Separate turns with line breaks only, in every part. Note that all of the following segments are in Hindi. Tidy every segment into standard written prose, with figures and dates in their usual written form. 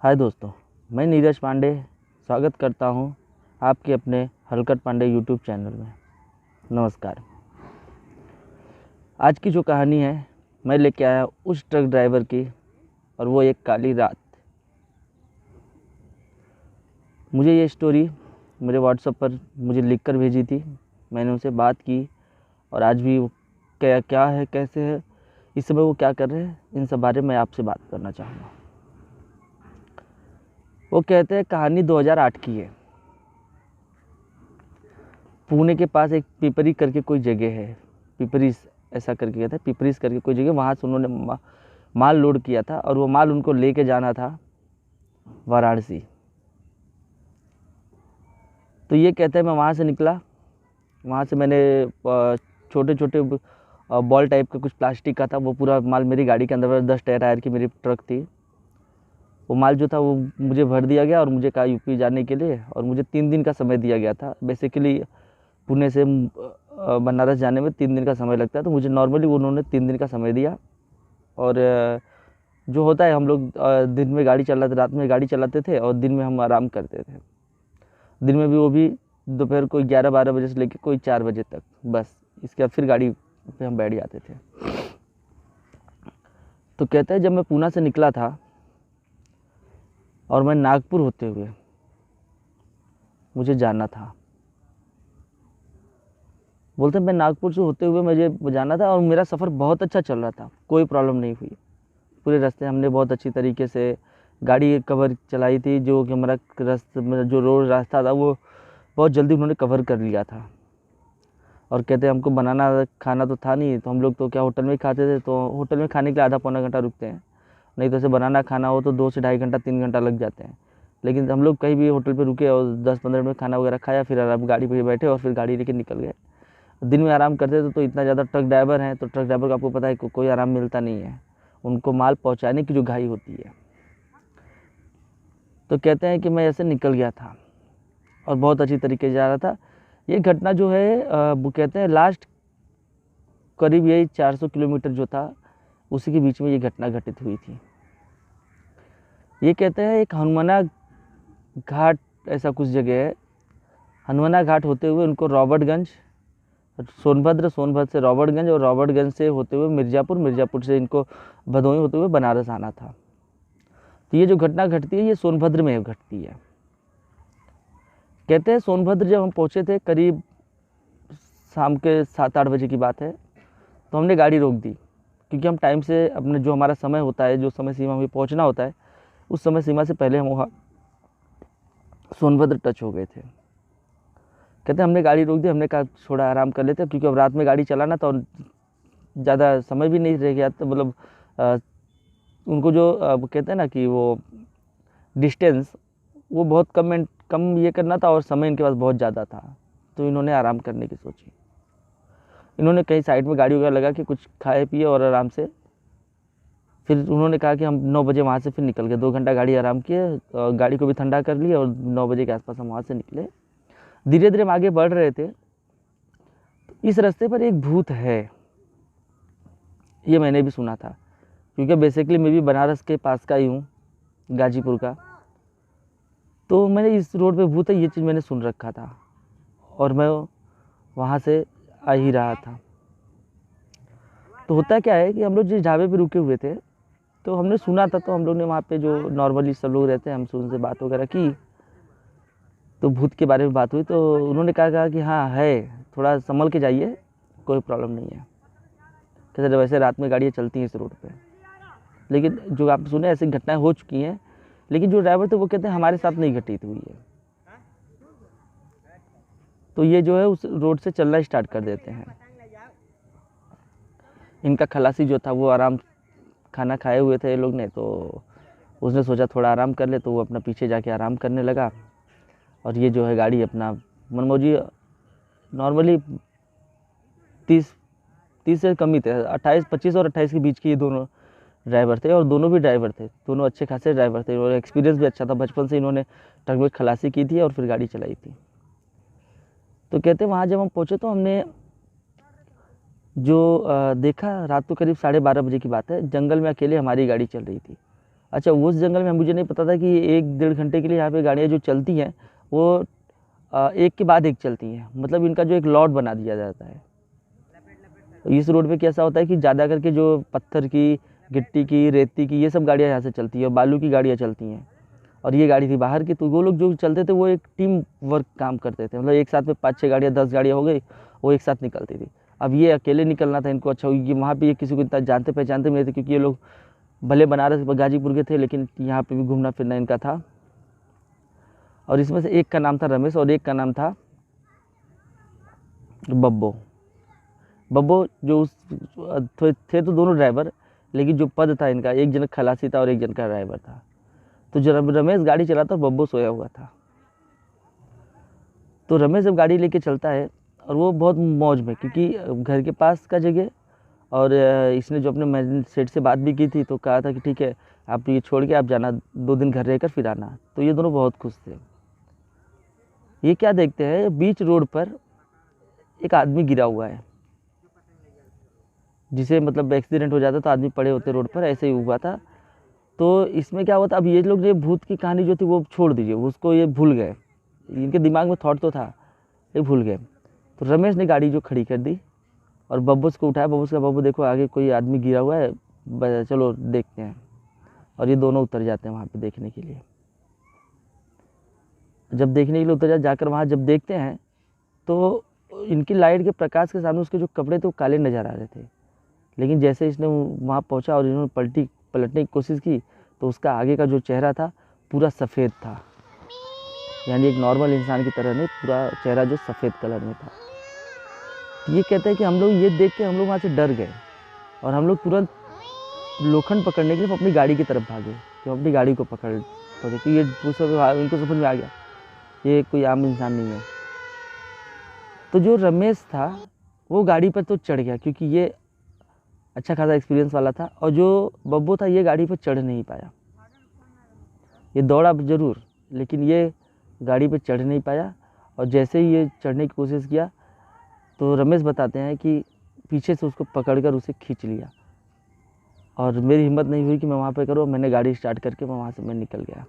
हाय दोस्तों, मैं नीरज पांडे स्वागत करता हूं आपके अपने हलकट पांडे यूट्यूब चैनल में। नमस्कार। आज की जो कहानी है मैं लेके आया उस ट्रक ड्राइवर की, और वो एक काली रात। मुझे ये स्टोरी मेरे व्हाट्सएप पर मुझे लिख कर भेजी थी। मैंने उनसे बात की और आज भी वो क्या क्या है, कैसे है, इस समय वो क्या कर रहे हैं, इन सब बारे में मैं आपसे बात करना चाहूँगा। वो कहते हैं कहानी 2008 की है। पुणे के पास एक पिपरी करके कोई जगह है, पिपरीस ऐसा करके कहते हैं, पिपरीस करके कोई जगह, वहाँ से उन्होंने माल लोड किया था और वो माल उनको लेके जाना था वाराणसी। तो ये कहते हैं मैं वहाँ से निकला। वहाँ से मैंने छोटे छोटे बॉल टाइप का कुछ प्लास्टिक का था, वो पूरा माल मेरी गाड़ी के अंदर, 10 टायर की मेरी ट्रक थी। वो माल जो था वो मुझे भर दिया गया और मुझे कहा यूपी जाने के लिए, और मुझे 3 दिन का समय दिया गया था। बेसिकली पुणे से बनारस जाने में 3 दिन का समय लगता है, तो मुझे नॉर्मली उन्होंने 3 दिन का समय दिया। और जो होता है, हम लोग दिन में गाड़ी चलाते, रात में गाड़ी चलाते थे और दिन में हम आराम करते थे। दिन में भी वो भी दोपहर को 11-12 बजे से लेकर कोई 4 बजे तक, बस। इसके बाद फिर गाड़ी पे हम बैठ जाते थे। तो कहते हैं जब मैं पूना से निकला था और मैं नागपुर होते हुए मुझे जाना था, बोलते मैं नागपुर से होते हुए मुझे जाना था, और मेरा सफ़र बहुत अच्छा चल रहा था, कोई प्रॉब्लम नहीं हुई। पूरे रास्ते हमने बहुत अच्छी तरीके से गाड़ी कवर चलाई थी। जो कि हमारा रास्ते में जो रोड रास्ता था वो बहुत जल्दी उन्होंने कवर कर लिया था। और कहते हमको बनाना खाना तो था नहीं, तो हम लोग तो क्या होटल में ही खाते थे। तो होटल में खाने के लिए आधा पौना घंटा रुकते हैं, नहीं तो ऐसे बनाना खाना हो तो 2 से ढाई घंटा 3 घंटा लग जाते हैं। लेकिन हम लोग कहीं भी होटल पे रुके और 10-15 मिनट खाना वगैरह खाया, फिर आराम गाड़ी पे बैठे और फिर गाड़ी लेके निकल गए। दिन में आराम करते थे, तो इतना ज़्यादा ट्रक ड्राइवर हैं, तो ट्रक ड्राइवर को आपको पता है कोई आराम मिलता नहीं है, उनको माल पहुंचाने की जो घाई होती है। तो कहते हैं कि मैं ऐसे निकल गया था और बहुत अच्छी तरीके से जा रहा था। ये घटना जो है वो कहते हैं लास्ट करीब यही 400 किलोमीटर जो था उसी के बीच में ये घटना घटित हुई थी। ये कहते हैं एक हनुमाना घाट ऐसा कुछ जगह है, हनुमाना घाट होते हुए उनको रॉबर्टगंज, सोनभद्र से रॉबर्टगंज, और रॉबर्टगंज से होते हुए मिर्ज़ापुर, मिर्ज़ापुर से इनको भदोही होते हुए बनारस आना था। तो ये जो घटना घटती है ये सोनभद्र में घटती है। कहते हैं सोनभद्र जब हम पहुँचे थे, करीब शाम के 7-8 बजे की बात है, तो हमने गाड़ी रोक दी, क्योंकि हम टाइम से अपने जो हमारा समय होता है, जो समय सीमा में पहुँचना होता है, उस समय सीमा से पहले हम वहाँ सोनभद्र टच हो गए थे। कहते हमने गाड़ी रोक दी, हमने कहा थोड़ा आराम कर लेते हैं, क्योंकि अब रात में गाड़ी चलाना तो ज़्यादा समय भी नहीं रह गया। तो मतलब उनको जो कहते हैं ना कि वो डिस्टेंस वो बहुत कम ये करना था, और समय इनके पास बहुत ज़्यादा था, तो इन्होंने आराम करने की सोची। इन्होंने कहीं साइड में गाड़ी वगैरह लगा के कुछ खाए पिए और आराम से फिर उन्होंने कहा कि हम 9 बजे वहाँ से फिर निकल गए। 2 घंटा गाड़ी आराम किए, गाड़ी को भी ठंडा कर लिया, और 9 बजे के आसपास हम वहाँ से निकले। धीरे धीरे हम आगे बढ़ रहे थे। इस रास्ते पर एक भूत है, ये मैंने भी सुना था, क्योंकि बेसिकली मैं भी बनारस के पास का ही हूँ, गाजीपुर का। तो मैंने इस रोड पे भूत है ये चीज़ मैंने सुन रखा था, और मैं वहाँ से आ ही रहा था। तो होता क्या है कि हम लोग जिस ढाबे पे रुके हुए थे, तो हमने सुना था, तो हम लोग ने वहाँ पे जो नॉर्मली सब लोग रहते हैं, हम उनसे बात वगैरह की, तो भूत के बारे में बात हुई। तो उन्होंने कहा कि हाँ है, थोड़ा संभल के जाइए, कोई प्रॉब्लम नहीं है। कहते वैसे रात में गाड़ियाँ चलती हैं इस रोड पे, लेकिन जो आप सुने ऐसी घटनाएं हो चुकी हैं, लेकिन जो ड्राइवर थे वो कहते हैं हमारे साथ नहीं घटित हुई है। तो ये जो है उस रोड से चलना स्टार्ट कर देते हैं। इनका खलासी जो था वो आराम खाना खाए हुए थे ये लोग ने, तो उसने सोचा थोड़ा आराम कर ले, तो वो अपना पीछे जाके आराम करने लगा। और ये जो है गाड़ी अपना मनमौजी, नॉर्मली 30 से कम ही थे, 25 और 28 के बीच के ये दोनों ड्राइवर थे, और दोनों भी ड्राइवर थे, दोनों अच्छे खासे ड्राइवर थे, और एक्सपीरियंस भी अच्छा था। बचपन से इन्होंने ट्रक में खलासी की थी और फिर गाड़ी चलाई थी। तो कहते वहाँ जब हम पहुँचे तो हमने जो देखा, रात को करीब 12:30 बजे की बात है, जंगल में अकेले हमारी गाड़ी चल रही थी, अच्छा, उस जंगल में मुझे नहीं पता था कि 1-1.5 घंटे के लिए यहाँ पे गाड़ियाँ जो चलती हैं वो एक के बाद एक चलती हैं, मतलब इनका जो एक लॉट बना दिया जाता है। इस रोड पे कैसा होता है कि ज़्यादा करके जो पत्थर की, गिट्टी की, रेती की, ये सब गाड़ियाँ यहाँ से चलती है और बालू की गाड़ियाँ चलती हैं। और ये गाड़ी थी बाहर की, तो वो लोग जो चलते थे वो एक टीम वर्क काम करते थे, मतलब एक साथ में 5-6 गाड़ियाँ, 10 गाड़ियाँ हो गई, वो एक साथ निकलती थी। अब ये अकेले निकलना था इनको। अच्छा, ये वहाँ पे ये किसी को इतना जानते पहचानते नहीं थे, क्योंकि ये लोग भले बनारस गाजीपुर के थे लेकिन यहाँ पे भी घूमना फिरना इनका था। और इसमें से एक का नाम था रमेश और एक का नाम था बब्बो। बब्बो जो उस थे तो दोनों ड्राइवर, लेकिन जो पद था इनका, एक जन खलासी था और एक जन का ड्राइवर था। तो जब रमेश गाड़ी चलाता और बब्बो सोया हुआ था। तो रमेश जब गाड़ी लेके चलता है और वो बहुत मौज में, क्योंकि घर के पास का जगह, और इसने जो अपने मैनेजर सेठ से बात भी की थी, तो कहा था कि ठीक है आप ये छोड़ के आप जाना, 2 दिन घर रहकर फिर आना। तो ये दोनों बहुत खुश थे। ये क्या देखते हैं, बीच रोड पर एक आदमी गिरा हुआ है, जिसे मतलब एक्सीडेंट हो जाता तो आदमी पड़े होते रोड पर, ऐसे ही हुआ था। तो इसमें क्या हुआ था, अब ये लोग ये भूत की कहानी जो थी वो छोड़ दीजिए, उसको ये भूल गए, इनके दिमाग में थॉट तो था, ये भूल गए। तो रमेश ने गाड़ी जो खड़ी कर दी और बब्बूस को उठाया। बब्बूस का, बब्बू देखो आगे कोई आदमी गिरा हुआ है, चलो देखते हैं। और ये दोनों उतर जाते हैं वहाँ पे देखने के लिए। जब देखने के लिए उतर जाकर वहाँ जब देखते हैं तो इनकी लाइट के प्रकाश के सामने उसके जो कपड़े थे वो काले नज़र आ रहे थे। लेकिन जैसे इसने वहाँ पहुँचा और इन्होंने पलटने की कोशिश की, तो उसका आगे का जो चेहरा था पूरा सफ़ेद था, यानी एक नॉर्मल इंसान की तरह नहीं, पूरा चेहरा जो सफ़ेद कलर में था। तो ये कहते हैं कि हम लोग ये देख के हम लोग वहाँ से डर गए और हम लोग तुरंत लोखंड पकड़ने के लिए अपनी गाड़ी की तरफ भागे, कि हम अपनी गाड़ी को पकड़ पकड़े, कि ये इनको समझ में आ गया ये कोई आम इंसान नहीं है। तो जो रमेश था वो गाड़ी पर तो चढ़ गया, क्योंकि ये अच्छा खासा एक्सपीरियंस वाला था, और जो बब्बू था ये गाड़ी पर चढ़ नहीं पाया। ये दौड़ा ज़रूर, लेकिन ये गाड़ी पर चढ़ नहीं पाया। और जैसे ही ये चढ़ने की कोशिश किया तो रमेश बताते हैं कि पीछे से उसको पकड़कर उसे खींच लिया, और मेरी हिम्मत नहीं हुई कि मैं वहाँ पे करूँ। मैंने गाड़ी स्टार्ट करके वहाँ से मैं निकल गया।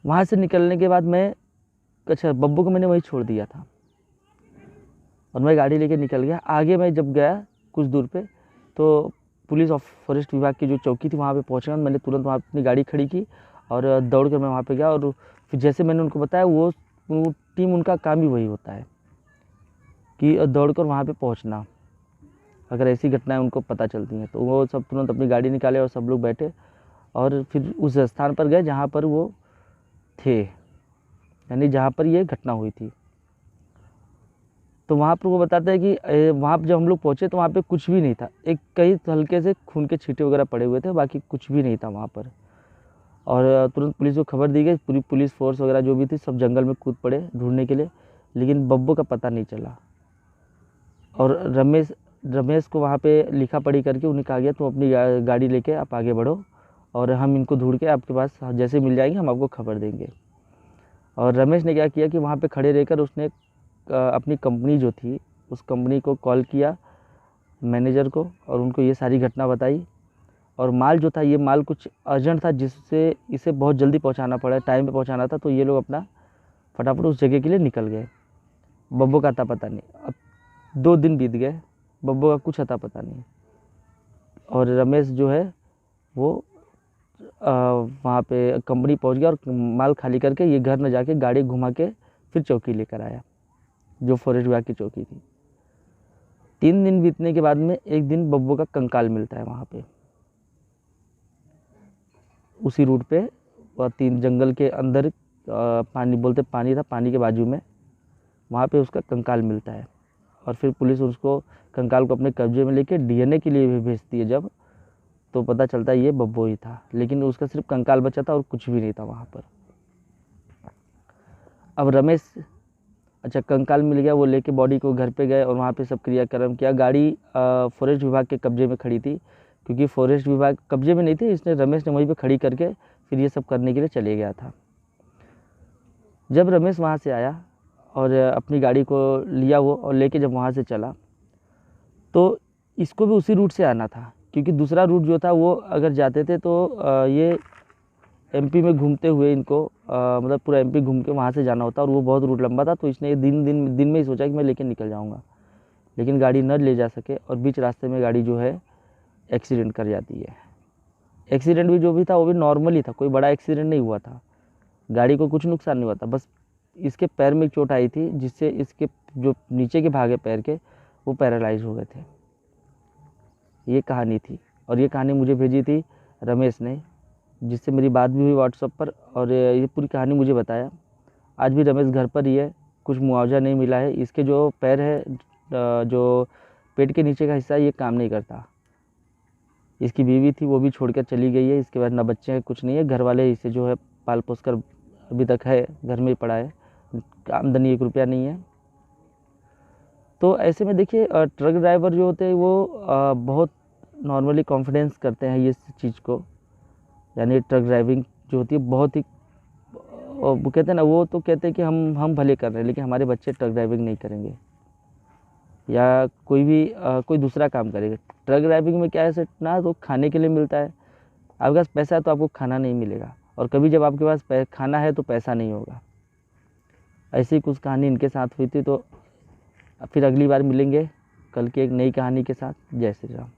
वहाँ से निकलने के बाद मैं, अच्छा, बब्बू को मैंने वहीं छोड़ दिया था और मैं गाड़ी लेके निकल गया। आगे मैं जब गया कुछ दूर पे, तो पुलिस और फॉरेस्ट विभाग की जो चौकी थी वहाँ पे पहुँचा। मैंने तुरंत वहाँ अपनी गाड़ी खड़ी की और दौड़ कर मैं वहाँ पे गया। और फिर जैसे मैंने उनको बताया, वो टीम, उनका काम ही वही होता है कि दौड़ कर वहाँ पर पहुँचना, अगर ऐसी घटनाएं उनको पता चलती हैं। तो वो सब तुरंत अपनी गाड़ी निकाले और सब लोग बैठे और फिर उस स्थान पर गए जहाँ पर वो थे, यानी जहाँ पर ये घटना हुई थी। तो वहाँ पर वो बताते हैं कि वहाँ पर जब हम लोग पहुँचे तो वहाँ पे कुछ भी नहीं था। एक कई हल्के से खून के छींटे वगैरह पड़े हुए थे, बाकी कुछ भी नहीं था वहाँ पर। और तुरंत पुलिस को खबर दी गई। पूरी पुलिस फोर्स वगैरह जो भी थी सब जंगल में कूद पड़े ढूंढने के लिए, लेकिन बब्बू का पता नहीं चला। और रमेश को वहाँ पे लिखा पढ़ी करके उन्हें कहा गया, तुम अपनी गाड़ी लेके आप आगे बढ़ो और हम इनको ढूंढ के आपके पास जैसे मिल जाएंगे हम आपको खबर देंगे। और रमेश ने क्या किया कि वहाँ पे खड़े रहकर उसने अपनी कंपनी जो थी उस कंपनी को कॉल किया, मैनेजर को, और उनको ये सारी घटना बताई। और माल जो था, ये माल कुछ अर्जेंट था जिससे इसे बहुत जल्दी पहुँचाना पड़ा, टाइम पे पहुँचाना था। तो ये लोग अपना फटाफट उस जगह के लिए निकल गए। बब्बू का अता पता नहीं। अब 2 दिन बीत गए, बब्बू का कुछ अता पता नहीं। और रमेश जो है वो वहाँ पे कंपनी पहुँच गया और माल खाली करके ये घर न जाके गाड़ी घुमा के फिर चौकी लेकर आया, जो फॉरेस्ट विभाग की चौकी थी। 3 दिन बीतने के बाद में एक दिन बब्बू का कंकाल मिलता है वहाँ पे, उसी रूट पे, और 3 जंगल के अंदर पानी, बोलते पानी था, पानी के बाजू में वहाँ पे उसका कंकाल मिलता है। और फिर पुलिस उसको, कंकाल को अपने कब्जे में लेके डीएनए के लिए भी भेजती है जब, तो पता चलता है ये बब्बू ही था, लेकिन उसका सिर्फ कंकाल बचा था और कुछ भी नहीं था वहाँ पर। अब रमेश, अच्छा, कंकाल मिल गया, वो लेके बॉडी को घर पे गए और वहाँ पे सब क्रियाक्रम किया। गाड़ी फॉरेस्ट विभाग के कब्जे में खड़ी थी, क्योंकि फॉरेस्ट विभाग कब्जे में नहीं थी, इसने, रमेश ने वहीं पे खड़ी करके फिर ये सब करने के लिए चले गया था। जब रमेश वहाँ से आया और अपनी गाड़ी को लिया वो और लेके जब वहाँ से चला, तो इसको भी उसी रूट से आना था, क्योंकि दूसरा रूट जो था वो अगर जाते थे तो ये एमपी में घूमते हुए इनको मतलब पूरा एमपी घूम के वहाँ से जाना होता, और वो बहुत रूट लंबा था, तो इसने ये दिन में ही सोचा कि मैं लेके निकल जाऊँगा, लेकिन गाड़ी न ले जा सके और बीच रास्ते में गाड़ी जो है एक्सीडेंट कर जाती है। एक्सीडेंट भी जो भी था वो भी नॉर्मल ही था, कोई बड़ा एक्सीडेंट नहीं हुआ था, गाड़ी को कुछ नुकसान नहीं हुआ था, बस इसके पैर में एक चोट आई थी जिससे इसके जो नीचे के भाग है पैर के वो पैरालाइज हो गए थे। ये कहानी थी, और ये कहानी मुझे भेजी थी रमेश ने, जिससे मेरी बात भी हुई व्हाट्सएप पर, और ये पूरी कहानी मुझे बताया। आज भी रमेश घर पर ही है, कुछ मुआवजा नहीं मिला है, इसके जो पैर है जो पेट के नीचे का हिस्सा ये काम नहीं करता। इसकी बीवी थी वो भी छोड़कर चली गई है, इसके बाद ना बच्चे हैं कुछ नहीं है, घर वाले इसे जो है पाल पोस कर अभी तक है, घर में ही पड़ा है, आमदनी 1 रुपया नहीं है। तो ऐसे में देखिए ट्रक ड्राइवर जो होते हैं वो बहुत नॉर्मली कॉन्फिडेंस करते हैं ये चीज़ को, यानी ट्रक ड्राइविंग जो होती है बहुत ही वो कहते हैं ना, वो तो कहते हैं कि हम भले कर रहे हैं, लेकिन हमारे बच्चे ट्रक ड्राइविंग नहीं करेंगे या कोई भी कोई दूसरा काम करेगा। ट्रक ड्राइविंग में क्या है सेट ना, तो खाने के लिए मिलता है, आपके पास पैसा है तो आपको खाना नहीं मिलेगा, और कभी जब आपके पास खाना है तो पैसा नहीं होगा। ऐसी कुछ कहानी इनके साथ हुई थी। तो फिर अगली बार मिलेंगे कल की एक नई कहानी के साथ। जय श्री राम।